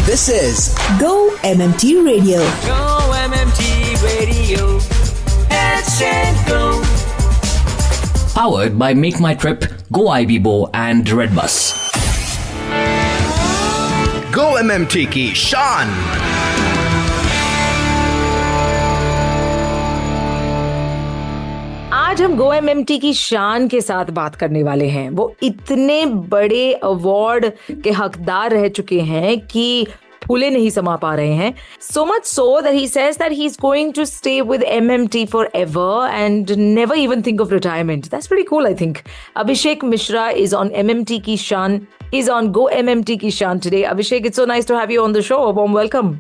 This is Go MMT Radio. Go MMT Radio. Let's go. Powered by Make My Trip, Go IBBO and Redbus. Go MMT की शान। आज हम गो MMT की शान के साथ बात करने वाले हैं। वो इतने बड़े अवार्ड के हकदार रह चुके हैं कि फूले नहीं समा पा रहे हैं। So much so that he says that he's going to stay with MMT forever and never even think of retirement. That's pretty cool, I think. Abhishek Mishra is on MMT ki shaan. He's on Go MMT ki shaan today. Abhishek, it's so nice to have you on the show. A warm welcome.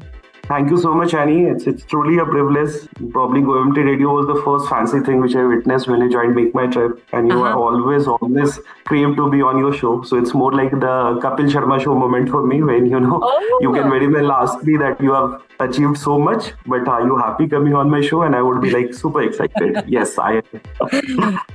Thank you so much, Annie. It's truly a privilege. Probably Go MMT Radio was the first fancy thing which I witnessed when I joined Make My Trip. And you are always craved to be on your show. So it's more like the Kapil Sharma show moment for me when, you can very well ask me that you have achieved so much, but are you happy coming on my show? And I would be like super excited. Yes, I am.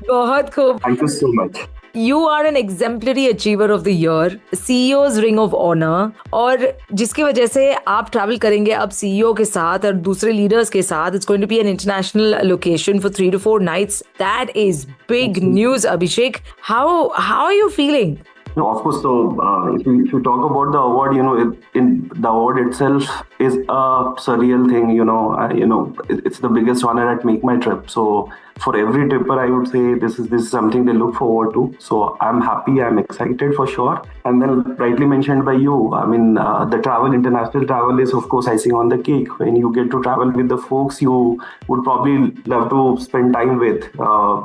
बहुत खूब. Thank you so much. You are an exemplary achiever of the year, CEO's Ring of Honor, और जिसकी वजह से आप travel करेंगे अब CEO के साथ और दूसरे लीडर्स के साथ. It's going to be an international location for 3 to 4 nights. That is big news, Abhishek. How are you feeling? No, of course. So, if you talk about the award, the award itself is a surreal thing. It's the biggest honor at Make My Trip. So, for every tripper, I would say this is something they look forward to. So, I'm happy, I'm excited for sure. And then, rightly mentioned by you, the international travel is of course icing on the cake. When you get to travel with the folks you would probably love to spend time with,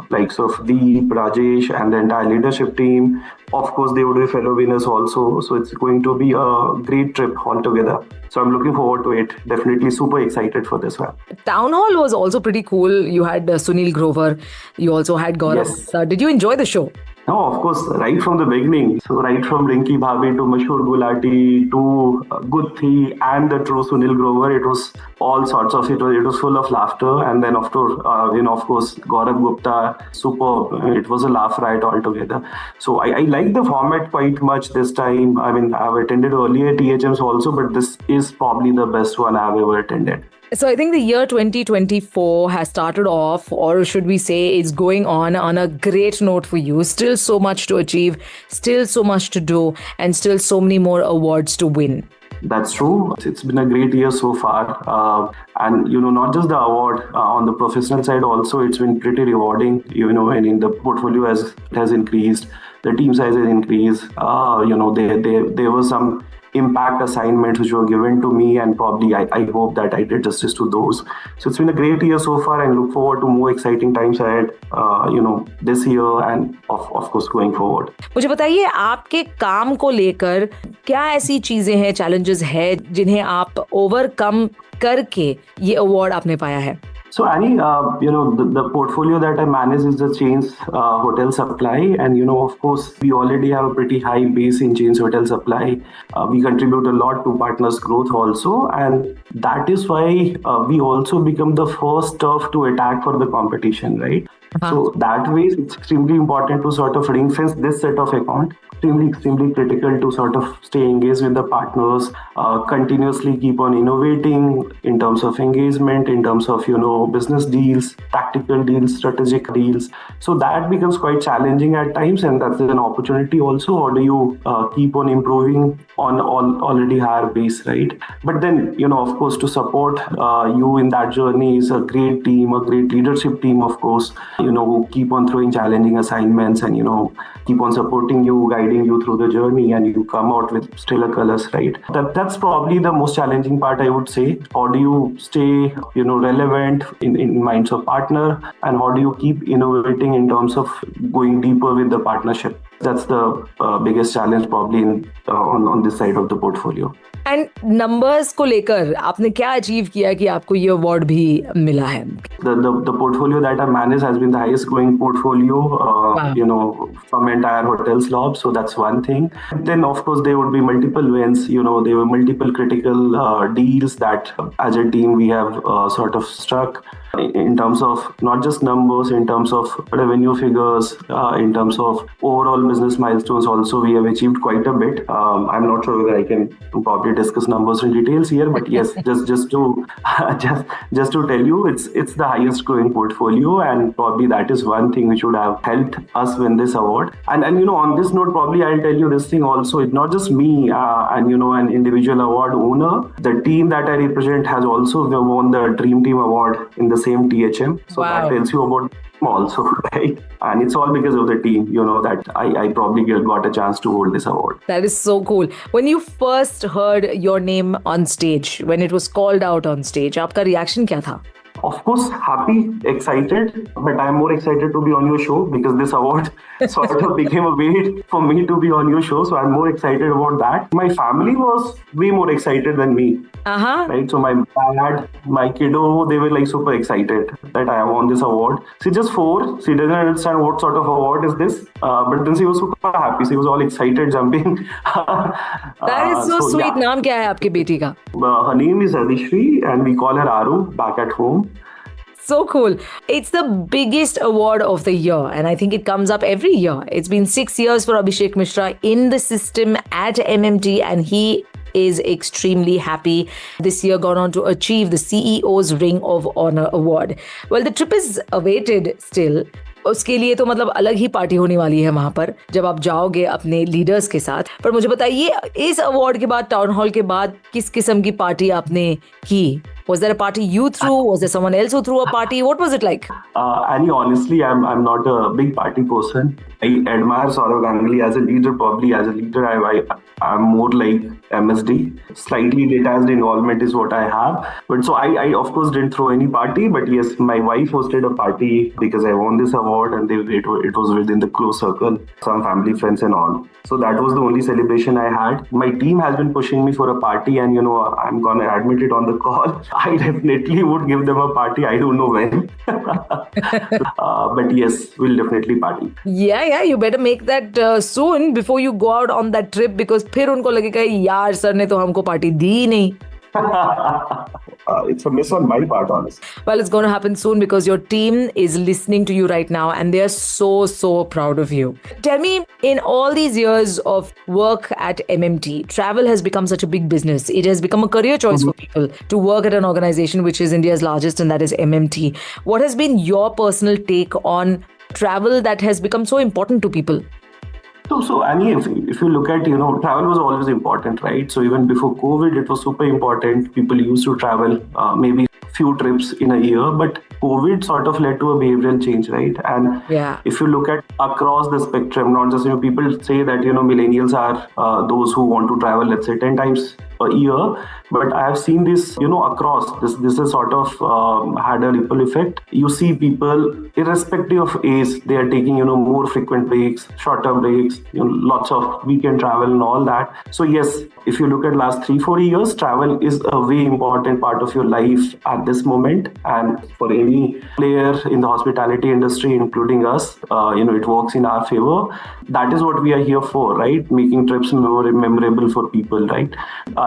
likes of Deep, Rajesh, and the entire leadership team. Of course, they would be fellow winners also. So it's going to be a great trip altogether. So I'm looking forward to it. Definitely super excited for this one. Town Hall was also pretty cool. You had Sunil Grover. You also had Gaurav. Yes. Did you enjoy the show? No, of course, right from the beginning. So right from Rinki Bhabhi to Mashhoor Gulati to Guthi and the true Sunil Grover, it was all sorts of, it was full of laughter. And then of course, Gaurav Gupta, superb. It was a laugh riot altogether. So I like the format quite much this time. I've attended earlier THMs also, but this is probably the best one I've ever attended. So I think the year 2024 has started off, or should we say is going on a great note for you. Still so much to achieve, still so much to do, and still so many more awards to win. That's true. It's been a great year so far. And, not just the award, on the professional side also, it's been pretty rewarding, when the portfolio has increased, the team size has increased. There were some impact assignments which were given to me, and probably I hope that I did justice to those. So it's been a great year so far, and look forward to more exciting times ahead, this year and of course going forward. मुझे बताइए आपके काम को लेकर क्या ऐसी चीजें हैं, challenges है जिन्हें आप ओवरकम करके ये अवार्ड आपने पाया है? So Annie, the portfolio that I manage is the Chains Hotel Supply, and of course we already have a pretty high base in Chains Hotel Supply. We contribute a lot to partners' growth also, and that is why we also become the first turf to attack for the competition, right? So that way it's extremely important to sort of ring fence this set of account. Extremely critical to sort of stay engaged with the partners, continuously keep on innovating in terms of engagement, in terms of, business deals, tactical deals, strategic deals. So that becomes quite challenging at times, and that's an opportunity also. How do you keep on improving on already higher base, right? But then, of course, to support you in that journey is a great team, a great leadership team, of course, who keep on throwing challenging assignments and, keep on supporting you, guiding you through the journey, and you come out with stellar colors, right? That's probably the most challenging part, I would say. How do you stay, relevant in minds of partner, and how do you keep innovating in terms of going deeper with the partnership? That's the biggest challenge probably on this side of the portfolio. And numbers को लेकर आपने क्या achieve किया कि आपको ये award भी मिला है? The portfolio that I manage has been the highest growing portfolio, from entire hotel slob. So that's one thing. Then of course there would be multiple wins. There were multiple critical deals that as a team we have sort of struck. in terms of not just numbers, in terms of revenue figures, in terms of overall business milestones also, we have achieved quite a bit. I'm not sure whether I can probably discuss numbers in details here, but yes, just to just to tell you, it's the highest growing portfolio, and probably that is one thing which would have helped us win this award. And on this note, probably I'll tell you this thing also. It's not just me and an individual award owner. The team that I represent has also won the Dream Team Award in the same THM. So Wow. that tells you about also, right? And it's all because of the team, that I probably got a chance to hold this award. That is so cool. When you first heard your name on stage, when it was called out on stage, आपका reaction क्या था? Of course, happy, excited, but I'm more excited to be on your show because this award sort of became a way for me to be on your show. So I'm more excited about that. My family was way more excited than me. Right? So my dad, my kiddo, they were like super excited that I have won this award. She's just 4. She doesn't understand what sort of award is this. But then she was super happy. She was all excited, jumping. That is so sweet. Yeah. नाम क्या है आपकी बेटी का? Her name is Adishri and we call her Aru back at home. So cool. It's the biggest award of the year, and I think it comes up every year. It's been 6 years for Abhishek Mishra in the system at MMT, and he is extremely happy. This year gone on to achieve the CEO's Ring of Honor Award. Well, the trip is awaited still. उसके लिए तो मतलब अलग ही party होने वाली है वहां पर जब आप जाओगे अपने लीडर्स के साथ. पर मुझे बताइए, इस अवार्ड के बाद, टाउन हॉल के बाद, किस किस्म की पार्टी आपने की? Was there a party you threw? Was there someone else who threw a party? What was it like? Annie, honestly, I'm not a big party person. I admire Saurav Ganguly as a leader. Probably as a leader, I'm more like MSD. Slightly detached involvement is what I have. But so I of course didn't throw any party. But yes, my wife hosted a party because I won this award, and it was within the close circle, some family, friends, and all. So that was the only celebration I had. My team has been pushing me for a party, and I'm gonna admit it on the call. I definitely would give them a party. I don't know when. But yes, we'll definitely party. Yeah, you better make that soon before you go out on that trip, because फिर उनको लगेगा यार sir ने तो हमको party दी ही नहीं. It's a miss on my part, honestly. Well, it's going to happen soon because your team is listening to you right now and they are so proud of you. Tell me, in all these years of work at MMT, travel has become such a big business. It has become a career choice for people to work at an organization which is India's largest, and that is MMT. What has been your personal take on travel that has become so important to people? So Annie, if you look at, travel was always important, right? So even before COVID, it was super important. People used to travel maybe few trips in a year, but COVID sort of led to a behavioral change, right? And if you look at across the spectrum, not just, people say that, millennials are those who want to travel, let's say 10 times a year, but I have seen this, across this has sort of had a ripple effect. You see people, irrespective of age, they are taking, more frequent breaks, shorter breaks, lots of weekend travel and all that. So yes, if you look at last 3-4 years, travel is a very important part of your life at this moment. And for any player in the hospitality industry, including us, it works in our favor. That is what we are here for, right? Making trips more memorable for people, right?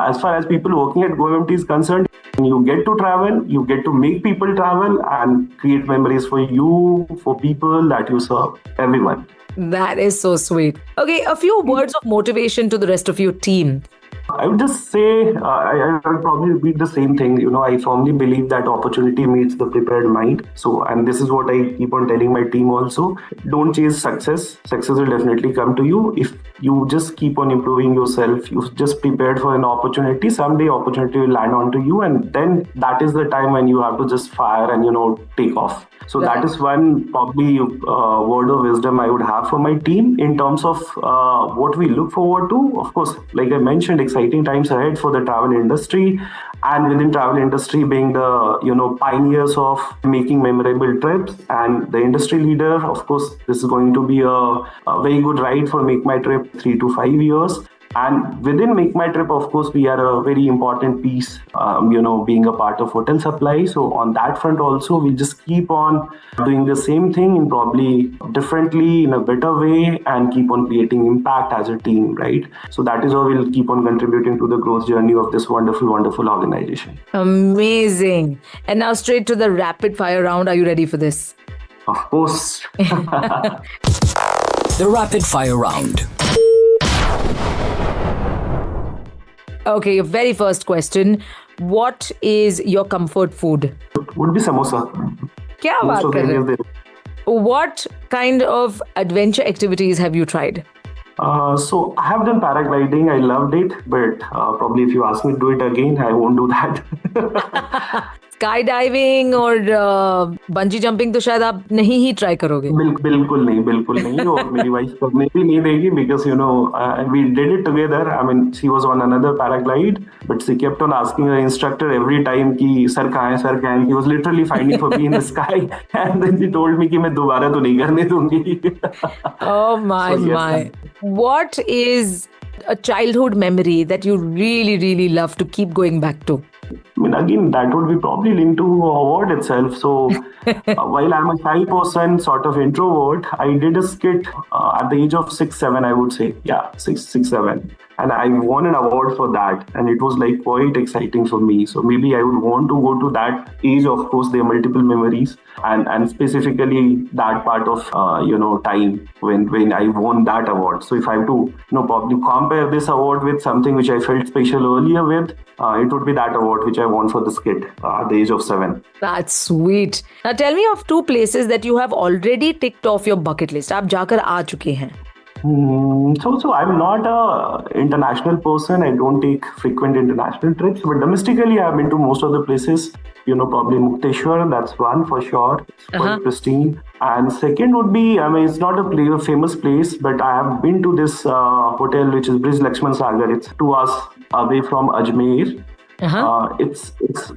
As far as people working at GoMMT is concerned, you get to travel, you get to make people travel and create memories for you, for people that you serve, everyone. That is so sweet. Okay, a few words of motivation to the rest of your team. I would just say, I would probably repeat the same thing. I firmly believe that opportunity meets the prepared mind. So, and this is what I keep on telling my team also. Don't chase success. Success will definitely come to you. If you just keep on improving yourself, you've just prepared for an opportunity, someday opportunity will land onto you. And then that is the time when you have to just fire and, take off. So that is one probably word of wisdom I would have for my team in terms of what we look forward to. Of course, like I mentioned, exciting times ahead for the travel industry, and within travel industry being the pioneers of making memorable trips and the industry leader. Of course, this is going to be a very good ride for Make My Trip 3 to 5 years. And within Make My Trip, of course, we are a very important piece, being a part of hotel supply. So on that front also, we'll just keep on doing the same thing in probably differently, in a better way, and keep on creating impact as a team, right? So that is how we'll keep on contributing to the growth journey of this wonderful, wonderful organization. Amazing. And now straight to the rapid fire round. Are you ready for this? Of course. The rapid fire round. Okay, your very first question. What is your comfort food? Would be samosa. Kya Most baat of kar them rahe is ho? there. What kind of adventure activities have you tried? So I have done paragliding. I loved it, but probably if you ask me to do it again, I won't do that. Skydiving और bungee jumping तो शायद आप नहीं ही try करोगे. बिल्कुल नहीं और मेरी वाइफ करने भी नहीं देगी because we did it together. I mean, she was on another paraglide, but she kept on asking her instructor every time कि सर कहाँ है. He was literally finding for me in the sky, and then she told me कि मैं दोबारा तो नहीं करने दूंगी. Oh my. What is a childhood memory that you really, really love to keep going back to? I mean, again, that would be probably linked to award itself. So while I'm a shy person, sort of introvert, I did a skit at the age of 6-7, I would say. Yeah, 6-7. And I won an award for that. And it was like quite exciting for me. So maybe I would want to go to that age. Of course, there are multiple memories. And specifically that part of, time when I won that award. So if I have to, probably compare this award with something which I felt special earlier with, it would be that award which I won for the skit at the age of 7. That's sweet. Now tell me of 2 places that you have already ticked off your bucket list. आप जाकर आ चुके हैं. So I'm not a international person. I don't take frequent international trips, but domestically I've been to most of the places. Probably Mukteshwar, that's one for sure. It's quite pristine. And second would be, it's not a famous place, but I have been to this hotel which is Brij Lakshman Sagar. It's 2 hours away from Ajmer. It's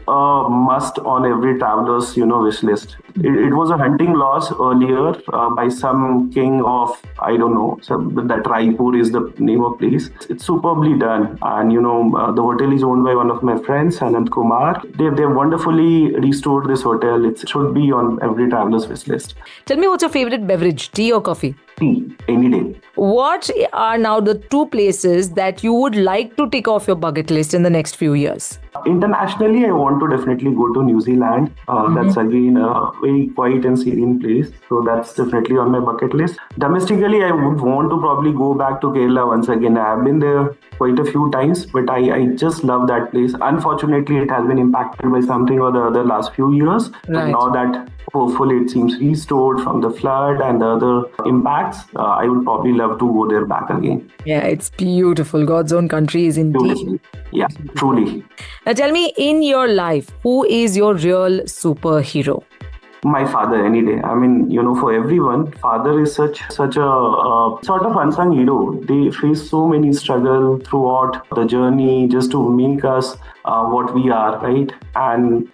a must on every traveler's wish list. It was a hunting lodge earlier by some king of, I don't know, so that Raipur is the name of place. It's superbly done, and the hotel is owned by one of my friends, Anand Kumar. They've wonderfully restored this hotel. It should be on every traveler's wish list. Tell me, what's your favorite beverage, tea or coffee? Tea, any day. What are now the 2 places that you would like to tick off your bucket list in the next few years? Internationally, I want to definitely go to New Zealand. That's again a very quiet and serene place. So that's definitely on my bucket list. Domestically, I would want to probably go back to Kerala once again. I have been there quite a few times, but I just love that place. Unfortunately, it has been impacted by something or the other last few years. But now that hopefully it seems restored from the flood and the other impacts, I would probably love to go there back again. Yeah, it's beautiful. God's own country is indeed. Beautiful. Yeah, truly. Now tell me, in your life, who is your real superhero? My father, any day. I mean, for everyone, father is such a sort of unsung hero. They face so many struggles throughout the journey just to make us what we are, right? And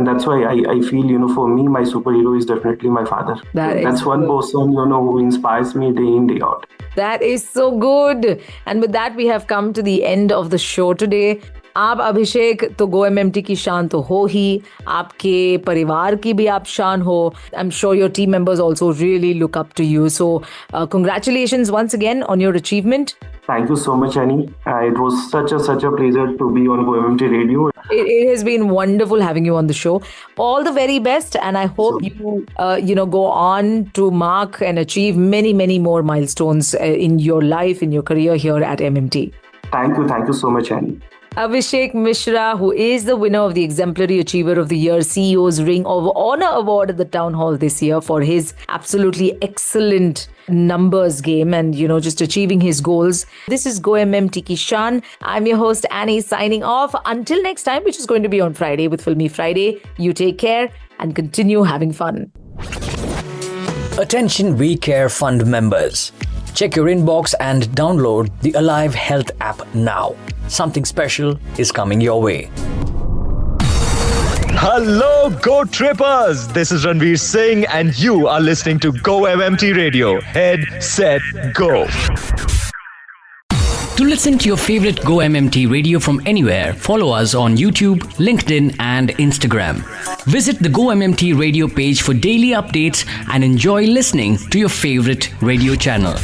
that's why I feel, for me, my superhero is definitely my father. That's one person, who inspires me day in, day out. That is so good. And with that, we have come to the end of the show today. आप अभिषेक तो GoMMT की शान तो हो ही, आपके परिवार की भी आप शान हो. I'm sure your team members also really look up to you. So congratulations once again on your achievement. Thank you so much, Annie. It was such a pleasure to be on GoMMT Radio. It has been wonderful having you on the show. All the very best, and I hope you go on to mark and achieve many, many more milestones in your life, in your career here at MMT. Thank you so much, Annie. Abhishek Mishra, who is the winner of the Exemplary Achiever of the Year CEO's Ring of Honor Award at the Town Hall this year for his absolutely excellent numbers game and, just achieving his goals. This is GoMMT Ki Shaan. I'm your host, Annie, signing off. Until next time, which is going to be on Friday with Filmy Friday, you take care and continue having fun. Attention We Care Fund members. Check your inbox and download the Alive Health app now. Something special is coming your way. Hello, Go Trippers! This is Ranveer Singh and you are listening to GoMMT Radio. Head, set, go. To listen to your favorite Go MMT radio from anywhere, follow us on YouTube, LinkedIn, and Instagram. Visit the Go MMT radio page for daily updates and enjoy listening to your favorite radio channel.